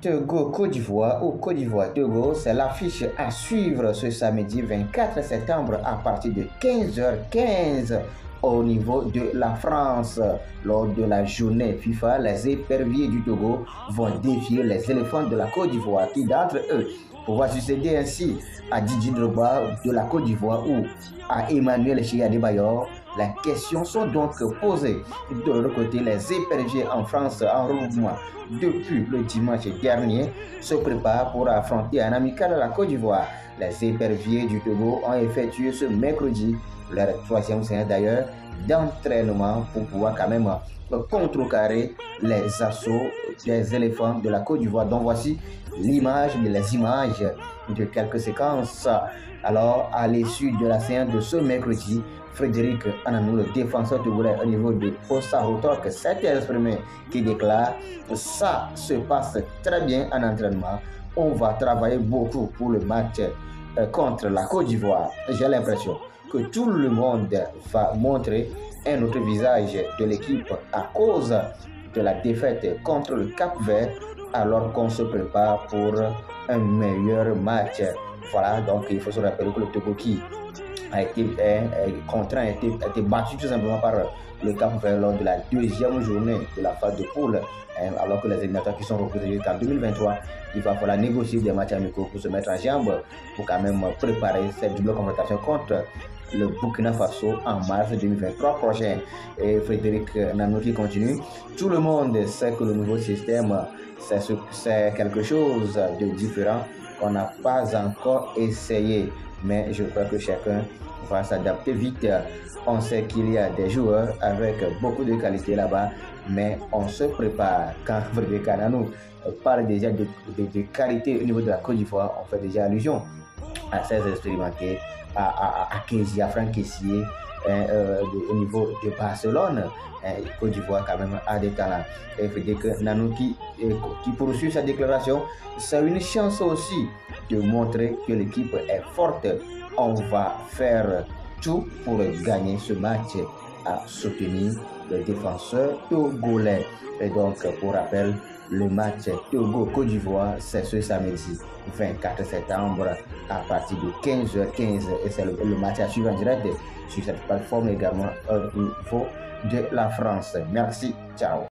Togo, Côte d'Ivoire ou Côte d'Ivoire, Togo, c'est l'affiche à suivre ce samedi 24 septembre à partir de 15h15 au niveau de la France. Lors de la journée FIFA, les éperviers du Togo vont défier les éléphants de la Côte d'Ivoire qui d'entre eux pouvoir succéder ainsi à Didier Drogba de la Côte d'Ivoire ou à Emmanuel Adebayor. Les questions sont donc posées. De l'autre côté, les éperviers en France en regroupement depuis le dimanche dernier se préparent pour affronter un amical à la Côte d'Ivoire. Les éperviers du Togo ont effectué ce mercredi leur troisième séance d'ailleurs d'entraînement pour pouvoir quand même contrecarrer les assauts des éléphants de la Côte d'Ivoire. Donc voici les images de quelques séquences. Alors à l'issue de la séance de ce mercredi, Frédéric Ananou, le défenseur togolais au niveau de Osarotok, s'est exprimé qui déclare « Ça se passe très bien en entraînement. On va travailler beaucoup pour le match contre la Côte d'Ivoire. » J'ai l'impression que tout le monde va montrer un autre visage de l'équipe à cause de la défaite contre le Cap-Vert alors qu'on se prépare pour un meilleur match. Voilà, donc il faut se rappeler que le Togo qui a été contraint, a été battu tout simplement par le Cap-Vert lors de la deuxième journée de la phase de poule, alors que les éliminatoires qui sont reposés jusqu'en 2023, il va falloir négocier des matchs amicaux pour se mettre en jambe, pour quand même préparer cette double confrontation contre le Burkina Faso en mars 2023 prochain. Et Frédéric Nanou qui continue, tout le monde sait que le nouveau système, c'est quelque chose de différent qu'on n'a pas encore essayé, mais je crois que chacun va s'adapter vite. On sait qu'il y a des joueurs avec beaucoup de qualité là-bas, mais on se prépare. Quand Frédéric Nanou parle déjà de qualité au niveau de la Côte d'Ivoire, on fait déjà allusion à ces expérimentés, à Kézi, à Franck Kessié, au niveau de Barcelone. Côte d'Ivoire quand même a des talents. Et Frédéric Nanou qui poursuit sa déclaration, c'est une chance aussi de montrer que l'équipe est forte. On va faire tout pour gagner ce match, à soutenir le défenseur togolais. Et donc, pour rappel, le match Togo-Côte d'Ivoire, c'est ce samedi 24 septembre à partir de 15h15. Et c'est le match à suivre en direct sur cette plateforme également au niveau de la France. Merci, ciao.